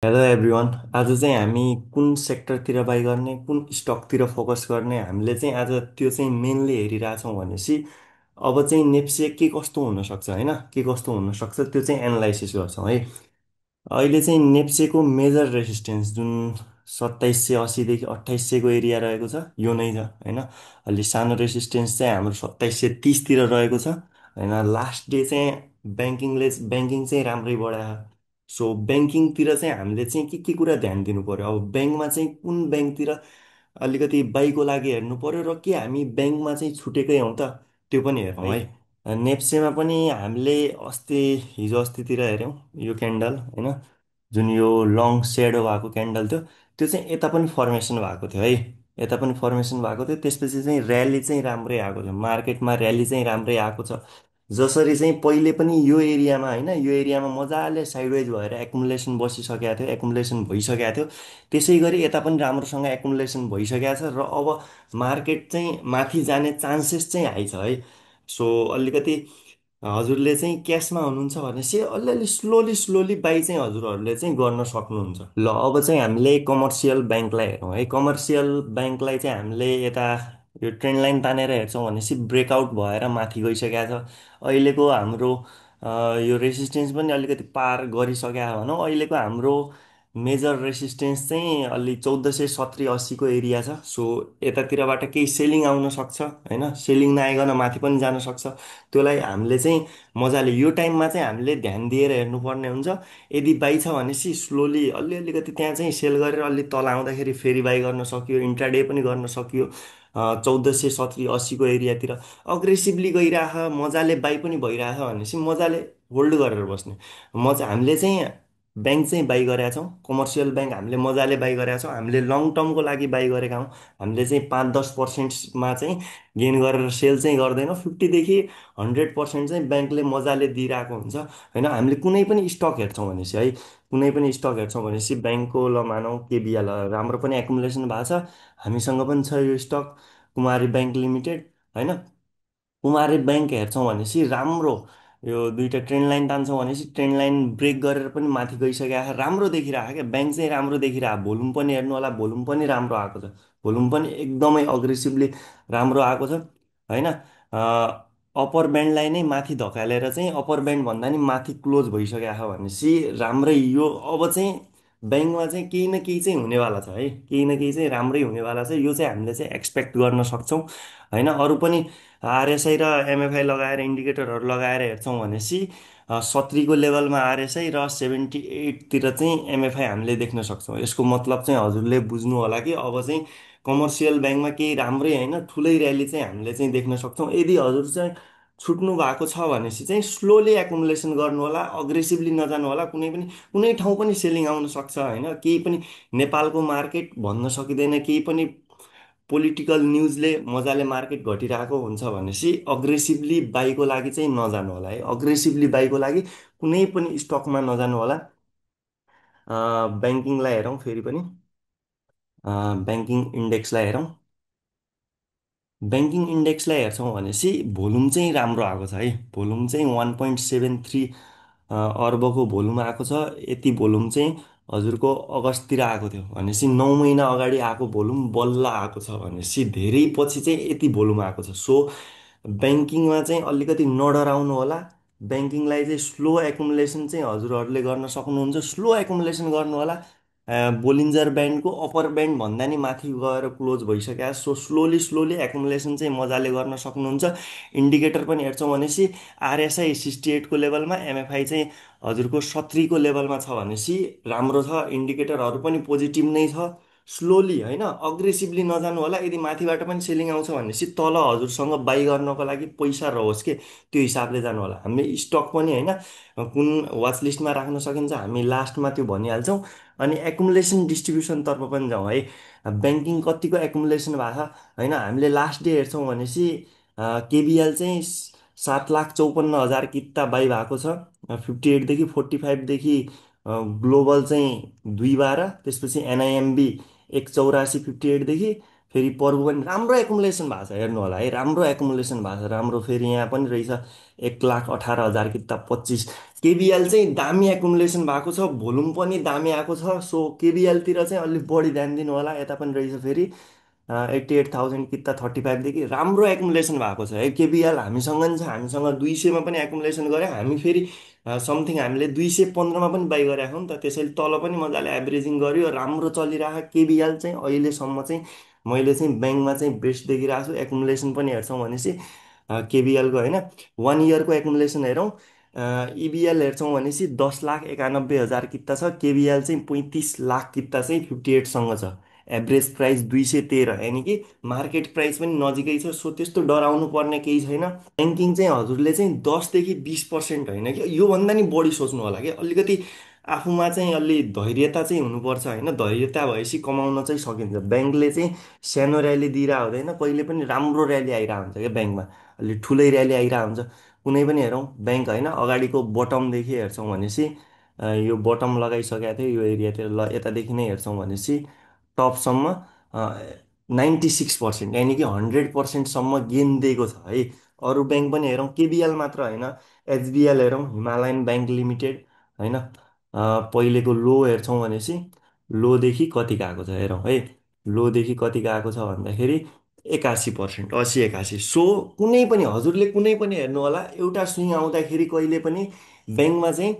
Hello everyone. आज चाहिँ हामी कुन सेक्टरतिर बाई गर्ने, कुन स्टकतिर फोकस गर्ने, हामीले चाहिँ आज त्यो चाहिँ मेनली हेरिरहेछौँ भनेपछि अब चाहिँ नेप्से के कस्तो हुनसक्छ होइन, के कस्तो हुनसक्छ त्यो चाहिँ एनालाइसिस गर्छौँ है। अहिले चाहिँ नेप्सेको मेजर रेसिस्टेन्स जुन 2780 देखि 2800को एरिया रहेको छ, यो नै छ होइन। अलि सानो रेसिस्टेन्स चाहिँ हाम्रो 2730तिर रहेको छ होइन। लास्ट डे चाहिँ ब्याङ्किङ चाहिँ राम्रै बढायो। सो ब्याङ्किङतिर चाहिँ हामीले चाहिँ के कुरा ध्यान दिनु पर्यो, अब ब्याङ्कमा चाहिँ कुन ब्याङ्कतिर अलिकति बाईको लागि हेर्नु पर्यो, र के हामी ब्याङ्कमा चाहिँ छुटेकै हौँ त, त्यो पनि हेरौँ है। नेप्सेमा पनि हामीले हिजो अस्तितिर हेऱ्यौँ यो क्यान्डल होइन, जुन यो लङ सेडो भएको क्यान्डल थियो, त्यो चाहिँ यता पनि फर्मेसन भएको थियो है। यता पनि फर्मेसन भएको थियो, त्यसपछि चाहिँ र्याली चाहिँ राम्रै आएको छ, मार्केटमा र्याली चाहिँ राम्रै आएको छ। जसरी चाहिँ पहिले पनि यो एरियामा होइन, यो एरियामा मजाले साइडवेज भएर एकुमुलेसन बसिसकेको थियो, एकुमुलेसन भइसकेको थियो। त्यसै गरी यता पनि राम्रोसँग एकुमुलेसन भइसकेको छ र अब मार्केट चाहिँ माथि जाने चान्सेस चाहिँ हाई छ है। सो अलिकति हजुरले चाहिँ क्यासमा हुनुहुन्छ भनेपछि अलिअलि स्लोली स्लोली बाई चाहिँ हजुरहरूले चाहिँ गर्न सक्नुहुन्छ। ल अब चाहिँ हामीले कमर्सियल ब्याङ्कलाई हेरौँ है। कमर्सियल ब्याङ्कलाई चाहिँ हामीले यता यो ट्रेन्ड लाइन तानेर हेर्छौँ भनेपछि ब्रेकआउट भएर माथि गइसकेको छ। अहिलेको हाम्रो यो रेसिस्टेन्स पनि अलिकति पार गरिसक्यो भनौँ। अहिलेको हाम्रो मेजर रेसिस्टेन्स चाहिँ अलि 1470-80को एरिया छ। सो यतातिरबाट केही सेलिङ आउन सक्छ होइन, सेलिङ नआइकन माथि पनि जान सक्छ। त्यसलाई हामीले चाहिँ मजाले यो टाइममा चाहिँ हामीले ध्यान दिएर हेर्नुपर्ने हुन्छ। यदि बाई छ भनेपछि स्लोली अलिकति त्यहाँ चाहिँ सेल गरेर अलि तल आउँदाखेरि फेरि बाई गर्न सकियो, इन्ट्राडे पनि गर्न सकियो। 1470-80को एरियातिर अग्रेसिभली गइरह, मजाले बाई पनि भइरह भनेपछि मजाले होल्ड गरेर बस्ने। हामीले चाहिँ ब्याङ्क चाहिँ बाई गरेका छौँ, कमर्सियल ब्याङ्क हामीले मजाले बाई गरेका छौँ। हामीले लङ टर्मको लागि बाई गरेका हौँ। हामीले चाहिँ 5-10%मा चाहिँ गेन गरेर सेल चाहिँ गर्दैनौँ। 50 देखि 100% चाहिँ ब्याङ्कले मजाले दिइरहेको हुन्छ होइन। हामीले कुनै पनि स्टक हेर्छौँ भनेपछि है, कुनै पनि स्टक हेर्छौँ भनेपछि ब्याङ्कको ल मानौँ केबिएल राम्रो पनि एकुमुलेसन भएको छ, हामीसँग पनि छ यो स्टक कुमारी ब्याङ्क लिमिटेड होइन। कुमारी ब्याङ्क हेर्छौँ भनेपछि राम्रो, यो दुइटा ट्रेन्ड लाइन तान्छौँ भनेपछि ट्रेन्ड लाइन ब्रेक गरेर पनि माथि गइसकेको छ, राम्रो देखिरहेको क्या ब्याङ्क चाहिँ, राम्रो देखिरहेको। भोल्युम पनि हेर्नु होला, भोल्युम पनि राम्रो आएको छ, भोल्युम पनि एकदमै अग्रेसिभली राम्रो आएको छ होइन। अप्पर ब्यान्डलाई नै माथि धकालेर चाहिँ अप्पर ब्यान्ड भन्दा नि माथि क्लोज भइसकेको छ भनेपछि राम्रै यो अब चाहिँ ब्याङ्कमा चाहिँ केही न केही चाहिँ हुनेवाला छ है, केही न केही चाहिँ राम्रै हुनेवाला छ। यो चाहिँ हामीले चाहिँ एक्सपेक्ट गर्न सक्छौँ होइन। अरू पनि आरएसआई र एमएफआई लगाएर इन्डिकेटरहरू लगाएर हेर्छौँ भनेपछि 70को लेभलमा आरएसआई र 78तिर चाहिँ एमएफआई हामीले देख्न सक्छौँ। यसको मतलब चाहिँ हजुरले बुझ्नु होला कि अब चाहिँ कमर्सियल ब्याङ्कमा केही राम्रै होइन, ठुलै र्याली चाहिँ हामीले चाहिँ देख्न सक्छौँ। यदि हजुर चाहिँ छुट्नु भएको छ भनेपछि चाहिँ स्लोली एकुमुलेसन गर्नु होला, अग्रेसिभली नजानु होला। कुनै ठाउँ पनि सेलिङ आउन सक्छ होइन। केही पनि नेपालको मार्केट भन्न सकिँदैन, केही पनि पोलिटिकल न्युजले मजाले मार्केट घटिरहेको हुन्छ भनेपछि अग्रेसिभली बाईको लागि चाहिँ नजानु होला है, अग्रेसिभली बाईको लागि कुनै पनि स्टकमा नजानु होला। ब्याङ्किङलाई हेरौँ फेरि पनि, ब्याङ्किङ इन्डेक्सलाई हेरौँ। ब्याङ्किङ इन्डेक्सलाई हेर्छौँ भनेपछि भोल्युम चाहिँ राम्रो आएको छ है। भोल्युम चाहिँ 1.73 अर्बको भोल्युम आएको छ। यति भोल्युम चाहिँ हजुरको अगस्ततिर आएको थियो भनेपछि 9 महिना अगाडि आएको भोल्युम बल्ल आएको छ भनेपछि धेरै पछि चाहिँ यति भोल्युम आएको छ। सो ब्याङ्किङमा चाहिँ अलिकति नडराउनु होला। ब्याङ्किङलाई चाहिँ स्लो एकुमुलेसन चाहिँ हजुरहरूले गर्न सक्नुहुन्छ, स्लो एकुमुलेसन गर्नु होला। बोलिन्जर ब्यान्डको अप्पर ब्यान्ड भन्दा नि माथि गएर क्लोज भइसक्यो, सो स्लोली स्लोली एकुमुलेसन चाहिँ मजाले गर्न सक्नुहुन्छ। इन्डिकेटर पनि हेर्छौँ भनेपछि आरएसआई 68को लेभलमा, एमएफआई चाहिँ हजुरको 70को लेभलमा छ भनेपछि राम्रो छ। इन्डिकेटरहरू पनि पोजिटिभ नै छ। स्लोली होइन, अग्रेसिभली नजानु होला। यदि माथिबाट पनि सेलिङ आउँछ भनेपछि तल हजुरसँग बाई गर्नको लागि पैसा रहोस् के, त्यो हिसाबले जानु होला। हामीले स्टक पनि होइन कुन वाच लिस्टमा राख्न सकिन्छ हामी लास्टमा त्यो भनिहाल्छौँ। अनि एकुमुलेसन डिस्ट्रिब्युसनतर्फ पनि जाउँ है। ब्याङ्किङ कतिको एकुमुलेसन भएको छ होइन, हामीले लास्ट डे हेर्छौँ भनेपछि केबिएल चाहिँ 7,54,000 किता बाई भएको छ। 58 देखि 45देखि ग्लोबल चाहिँ 2 12, त्यसपछि एनआइएमबी 184 58देखि फेरि पर्बु पनि राम्रो एकुमुलेसन भएको छ, हेर्नु होला है, राम्रो एकुमुलेसन भएको छ, राम्रो। फेरि यहाँ पनि रहेछ 1,18,000 किताब 25। केबिएल चाहिँ दामी एकुमुलेसन भएको छ, भोल्युम पनि दामी आएको छ। सो केबिएलतिर चाहिँ अलिक बढी ध्यान दिनु होला। यता पनि रहेछ फेरि 88,000 किता 35देखि राम्रो एकुमुलेसन भएको छ है। केबिएल हामीसँग नि छ, हामीसँग 200मा पनि एकुमुलेसन गऱ्यो हामी। फेरि समथिङ हामीले 215मा पनि बाई गरेका छौँ नि त, त्यसैले तल पनि मजाले एभरेजिङ गर्यो, राम्रो चलिरहेको केबिएल चाहिँ अहिलेसम्म चाहिँ। मैले चाहिँ ब्याङ्कमा चाहिँ बेस्ट देखिरहेको छु। एकुमुलेसन पनि हेर्छौँ भनेपछि केबिएलको होइन, 1 इयरको एकुमुलेसन हेरौँ। इबिएल हेर्छौँ भनेपछि 10,91,000 किता छ, केबिएल चाहिँ 35 लाख किता चाहिँ 58सँग छ। एभरेज प्राइस 213, यानि कि मार्केट प्राइस पनि नजिकै छ। सो त्यस्तो डराउनु पर्ने केही छैन। ब्याङ्किङ चाहिँ हजुरले चाहिँ 10 देखि 20% होइन कि योभन्दा नि बढी सोच्नु होला कि। अलिकति आफूमा चाहिँ अलि धैर्यता चाहिँ हुनुपर्छ होइन, धैर्यता भएपछि कमाउन चाहिँ सकिन्छ। ब्याङ्कले चाहिँ सानो र्याली दिइरह हुँदैन, कहिले पनि राम्रो र्याली आइरह हुन्छ क्या ब्याङ्कमा, अलि ठुलै र्याली आइरह हुन्छ। कुनै पनि हेरौँ ब्याङ्क होइन, अगाडिको बटमदेखि हेर्छौँ भनेपछि यो बटम लगाइसकेको थियो यो एरियातिर, ल यतादेखि नै हेर्छौँ भनेपछि टपसम्म 96%, यानि कि 100%सम्म गेन दिएको छ है। अरू ब्याङ्क पनि हेरौँ, केबिएल मात्र होइन, एचबिएल हेरौँ, हिमालयन ब्याङ्क लिमिटेड होइन। पहिलेको लो हेर्छौँ भनेपछि लोदेखि कति गएको छ हेरौँ है। लोदेखि कति गएको छ भन्दाखेरि 81%, 80 81। सो कुनै पनि हजुरले कुनै पनि हेर्नु होला, एउटा स्विङ आउँदाखेरि कहिले पनि ब्याङ्कमा चाहिँ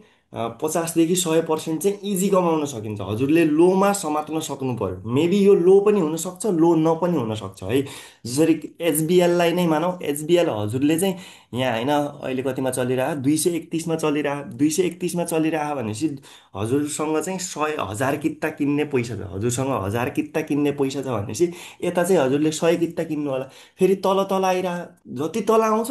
50 देखि 100% चाहिँ इजी कमाउन सकिन्छ। हजुरले लोमा समात्न सक्नु पर्यो। मेबी यो लो पनि हुनसक्छ, लो नपनि हुनसक्छ है। जसरी एचबिएललाई नै मानौँ, एचबिएल हजुरले चाहिँ यहाँ होइन अहिले कतिमा चलिरह, 231मा चलिरह, 231मा चलिरह भनेपछि हजुरसँग चाहिँ 100,000 किता किन्ने पैसा छ, हजुरसँग 1000 किता किन्ने पैसा छ भनेपछि यता चाहिँ हजुरले 100 किता किन्नु होला। फेरि तल तल आइरह, जति तल आउँछ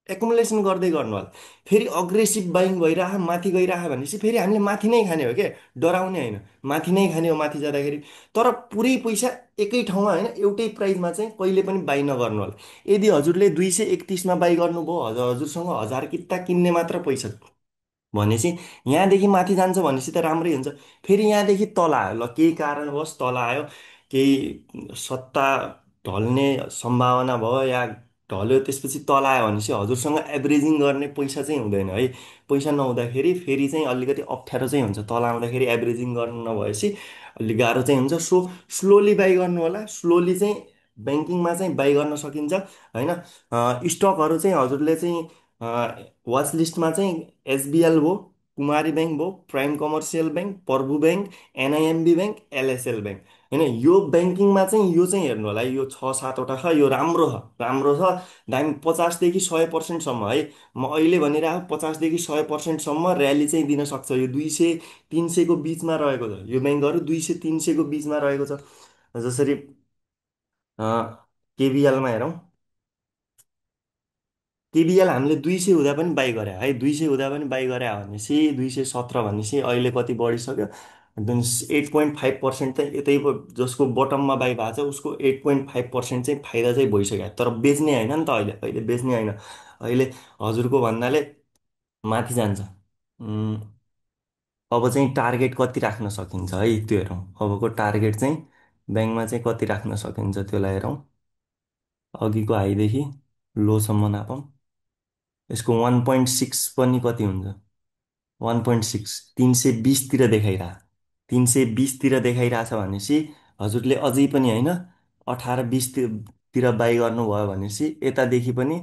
एकुमुलेसन गर्दै गर्नु होला। फेरि अग्रेसिभ बाइङ भइरह, माथि गइरह भनेपछि फेरि हामीले माथि नै खाने हो क्या, डराउने होइन, माथि नै खाने हो माथि जाँदाखेरि। तर पुरै पैसा एकै ठाउँमा होइन, एउटै प्राइसमा चाहिँ कहिले पनि बाई नगर्नु होला। यदि हजुरले 231मा बाई गर्नुभयो, हजुरसँग 1000 किता किन्ने मात्र पैसा भनेपछि यहाँदेखि माथि जान्छ भनेपछि त राम्रै हुन्छ। फेरि यहाँदेखि तल आयो, ल केही कारणवश तल आयो, केही सत्ता ढल्ने सम्भावना भयो या ढल्यो, त्यसपछि तल आयो भनेपछि हजुरसँग एभरेजिङ गर्ने पैसा चाहिँ हुँदैन है। पैसा नहुँदाखेरि फेरि चाहिँ अलिकति अप्ठ्यारो चाहिँ हुन्छ, तल आउँदाखेरि एभरेजिङ गर्नु नभएपछि अलिक गाह्रो चाहिँ हुन्छ। सो स्लोली बाई गर्नु होला, स्लोली चाहिँ ब्याङ्किङमा चाहिँ बाई गर्न सकिन्छ होइन। स्टकहरू चाहिँ हजुरले चाहिँ वाच लिस्टमा चाहिँ एसबिएल भयो, कुमारी ब्याङ्क भयो, प्राइम कमर्सियल ब्याङ्क, प्रभु bank, NIMB bank, LSL bank होइन। यो ब्याङ्किङमा चाहिँ यो चाहिँ हेर्नु होला है, यो 6 7वटा छ, यो राम्रो छ, राम्रो छ। दामी 50 देखि 100%सम्म है। म अहिले भनिरहेको 50 देखि 100%सम्म र्याली चाहिँ दिन सक्छ। यो 200 300को बिचमा रहेको छ, यो ब्याङ्कहरू 200 300को बिचमा रहेको छ। जसरी केबिएलमा हेरौँ, केबिएल हामीले 200 हुँदा पनि बाई गरे है, 200 हुँदा पनि बाई गरे भनेपछि 217 भनेपछि अहिले कति बढिसक्यो, 8.5% चाहिँ यतै जसको बटममा बाई भएको छ उसको 8.5% चाहिँ फाइदा चाहिँ भइसक्यो। तर बेच्ने होइन नि त, अहिले अहिले बेच्ने होइन, अहिले हजुरको भन्नाले माथि जान्छ। अब चाहिँ टार्गेट कति राख्न सकिन्छ है त्यो हेरौँ। अबको टार्गेट चाहिँ ब्याङ्कमा चाहिँ कति राख्न सकिन्छ त्यसलाई हेरौँ। अघिको हाईदेखि लोसम्म नापौँ। यसको 1.6 पनि कति हुन्छ, 1.6 320तिर देखाइरह, 320तिर देखाइरहेछ भनेपछि हजुरले अझै पनि होइन 18 20तिर बाई गर्नुभयो भनेपछि यतादेखि पनि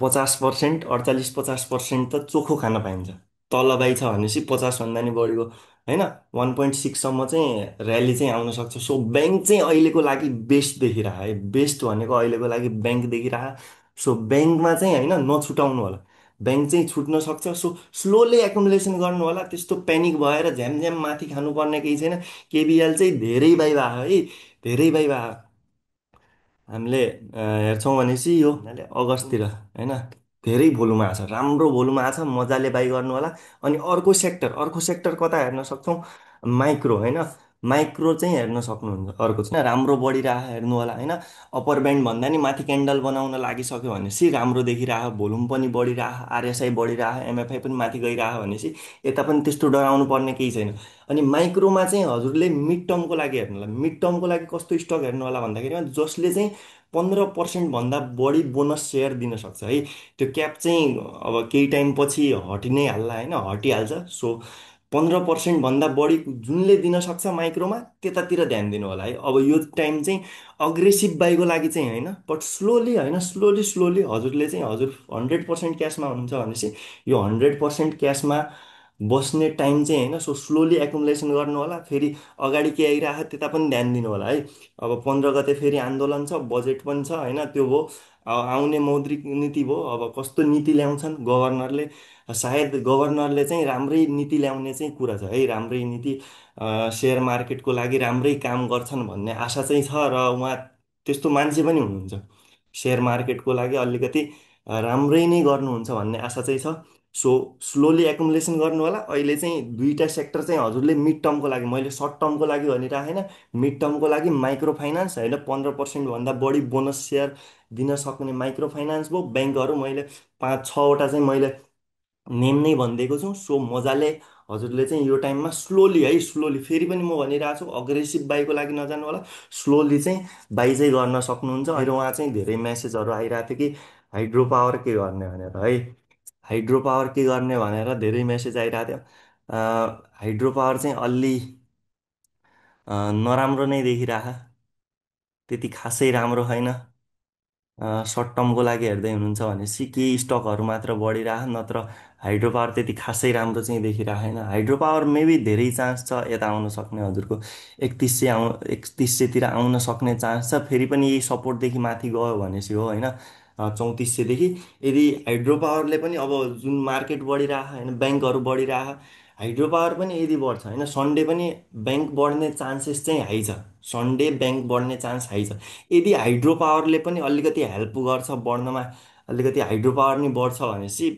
50% 48 50% त चोखो खान पाइन्छ। तल बाई छ भनेपछि 50भन्दा नि बढीको होइन, 1.6सम्म चाहिँ र्याली चाहिँ आउन सक्छ। सो ब्याङ्क चाहिँ अहिलेको लागि बेस्ट देखिरह है, बेस्ट भनेको अहिलेको लागि ब्याङ्क देखिरह। सो ब्याङ्कमा चाहिँ होइन नछुटाउनु होला, ब्याङ्क चाहिँ छुट्न सक्छ। सो स्लोली एकुमुलेसन गर्नु होला, त्यस्तो प्यानिक भएर झ्यामझ्याम माथि खानुपर्ने केही छैन। केबिएल चाहिँ धेरै बाई भयो है, धेरै बाई भयो। हामीले हेर्छौँ भनेपछि यो अगस्ततिर होइन धेरै भोलुमा आएको छ, राम्रो भोलुमा आएको छ, मजाले बाई गर्नु होला। अनि अर्को सेक्टर कता हेर्न सक्छौँ, माइक्रो होइन। माइक्रो चाहिँ हेर्न सक्नुहुन्छ। अर्को चाहिँ राम्रो बढिरह हेर्नु होला होइन। अप्पर ब्यान्ड भन्दा नि माथि क्यान्डल बनाउन लागिसक्यो भनेपछि राम्रो देखिरह, भोल्युम पनि बढिरह, आरएसआई बढिरह, एमएफआई पनि माथि गइरह भनेपछि यता पनि त्यस्तो डराउनु पर्ने केही छैन। अनि माइक्रोमा चाहिँ हजुरले मिड टर्मको लागि हेर्नु होला। मिड टर्मको लागि कस्तो स्टक हेर्नु होला भन्दाखेरिमा जसले चाहिँ 15% भन्दा बढी बोनस सेयर दिन सक्छ है। त्यो क्याप चाहिँ अब केही टाइम पछि हटि नै हाल्ला होइन, हटिहाल्छ। सो 15% भन्दा बढी जुनले दिन सक्छ माइक्रोमा त्यतातिर ध्यान दिनु होला है। अब यो टाइम चाहिँ अग्रेसिभ बाईको लागि चाहिँ होइन, बट स्लोली होइन, स्लोली स्लोली हजुरले चाहिँ हजुर 100% क्यासमा हुनुहुन्छ भनेपछि यो 100% क्यासमा बस्ने टाइम चाहिँ होइन। सो स्लोली एकुमुलेसन गर्नु होला। फेरि अगाडि के आइरहेको त्यता पनि ध्यान दिनु होला है। अब 15 गते फेरि आन्दोलन छ, बजेट पनि छ होइन, त्यो भयो। आउने मौद्रिक नीति भयो। अब कस्तो नीति ल्याउँछन् गभर्नरले, सायद गभर्नरले चाहिँ राम्रै नीति ल्याउने चाहिँ कुरा छ है। राम्रै नीति, सेयर मार्केटको लागि राम्रै काम गर्छन् भन्ने आशा चाहिँ छ। र उहाँ त्यस्तो मान्छे पनि हुनुहुन्छ, सेयर मार्केटको लागि अलिकति राम्रै नै गर्नुहुन्छ भन्ने आशा चाहिँ छ। सो स्लोली एकुमुलेसन गर्नु होला। अहिले चाहिँ दुईवटा सेक्टर चाहिँ हजुरले मिड टर्मको लागि, मैले सर्ट टर्मको लागि भनिरहेको होइन, मिड टर्मको लागि माइक्रो फाइनेन्स होइन, 15%भन्दा बढी बोनस सेयर दिन सक्ने माइक्रो फाइनेन्स भयो। ब्याङ्कहरू मैले 5-6वटा चाहिँ मैले नेम नै भनिदिएको छु। सो मजाले हजुरले चाहिँ यो टाइममा स्लोली है, स्लोली फेरि पनि म भनिरहेको छु, अग्रेसिभ बाईको लागि नजानु होला। स्लोली चाहिँ बाई चाहिँ गर्न सक्नुहुन्छ। मेरो उहाँ चाहिँ धेरै मेसेजहरू आइरहेको थियो कि हाइड्रो पावर के गर्ने भनेर है। हाइड्रो पावर के गर्ने भनेर धेरै मेसेज आइरहेको थियो। हाइड्रो पावर चाहिँ अलि नराम्रो नै देखिरह, त्यति खासै राम्रो होइन। सर्ट टर्मको लागि हेर्दै हुनुहुन्छ भनेपछि केही स्टकहरू मात्र बढिरह, नत्र हाइड्रो पावर त्यति खासै राम्रो चाहिँ देखिरहेन। हाइड्रो पावर मेबी धेरै चान्स छ यता आउन सक्ने, हजुरको 3100 आउन सक्ने चान्स छ। फेरि पनि यही सपोर्टदेखि माथि गयो भनेपछि हो होइन, 3400देखि। यदि हाइड्रो पावरले पनि अब जुन मार्केट बढिरह होइन, ब्याङ्कहरू बढिरह, हाइड्रो पावर पनि यदि बढ्छ होइन, सन्डे पनि ब्याङ्क बढ्ने चान्सेस चाहिँ हाई छ। सन्डे ब्याङ्क बढ्ने चान्स हाई छ। यदि हाइड्रो पावरले पनि अलिकति हेल्प गर्छ बढ्नमा, अलिकति हाइड्रो पावर नि बढ्छ भनेपछि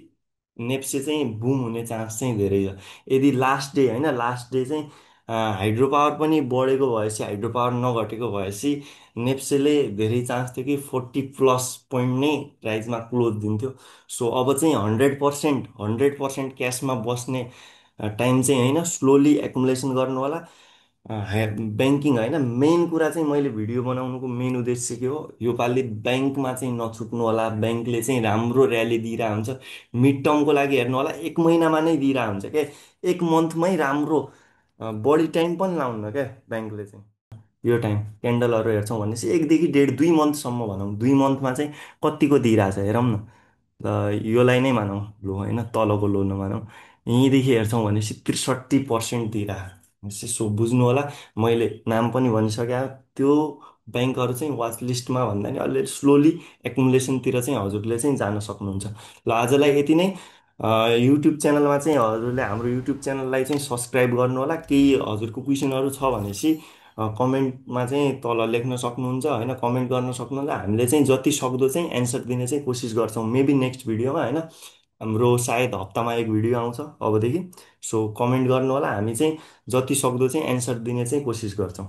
नेप्से चाहिँ बुम हुने चान्स चाहिँ धेरै छ। यदि लास्ट डे होइन, लास्ट डे चाहिँ हाइड्रो पावर पनि बढेको भएपछि, हाइड्रो पावर नघटेको भएपछि नेप्सेले धेरै चान्स थियो कि 40+ पोइन्ट नै प्राइजमा क्लोज दिन्थ्यो। सो अब चाहिँ 100% क्यासमा बस्ने टाइम चाहिँ होइन, स्लोली एकुमुलेसन गर्नु होला। ब्याङ्किङ होइन, मेन कुरा चाहिँ मैले भिडियो बनाउनुको मेन उद्देश्य के हो, योपालि ब्याङ्कमा चाहिँ नछुट्नु होला। ब्याङ्कले चाहिँ राम्रो र्याली दिइरहेको हुन्छ। मिड टर्मको लागि हेर्नु होला, 1 महिनामा नै दिइरहेको हुन्छ क्या, 1 मन्थमै राम्रो। बढी टाइम पनि लाउन्न क्या ब्याङ्कले चाहिँ। यो टाइम क्यान्डलहरू हेर्छौँ भनेपछि 1देखि 1.5 2 मन्थसम्म भनौँ, 2 मन्थमा चाहिँ कतिको दिइरहेछ हेरौँ न। योलाई नै मानौँ लो होइन, तलको लो नमानौँ। यहीँदेखि हेर्छौँ भनेपछि 63% दिइरहेको। सो बुझ्नु होला, मैले नाम पनि भनिसकेँ। त्यो ब्याङ्कहरू चाहिँ वाच लिस्टमा भन्दा नि अलिअलि स्लोली एकुमुलेसनतिर चाहिँ हजुरले चाहिँ जान सक्नुहुन्छ। ल आजलाई यति नै। युट्युब च्यानलमा चाहिँ हजुरले हाम्रो युट्युब च्यानललाई चाहिँ सब्सक्राइब गर्नु होला। केही हजुरको क्वेसनहरू छ भनेपछि कमेन्टमा चाहिँ तल लेख्न सक्नुहुन्छ होइन, कमेन्ट गर्न सक्नुहुन्छ। हामीले चाहिँ जति सक्दो चाहिँ एन्सर दिने चाहिँ कोसिस गर्छौँ। मेबी नेक्स्ट भिडियोमा होइन, हाम्रो सायद हप्तामा एक भिडियो आउँछ अबदेखि। सो कमेन्ट गर्नु होला, हामी चाहिँ जति सक्दो चाहिँ एन्सर दिने चाहिँ कोसिस गर्छौँ।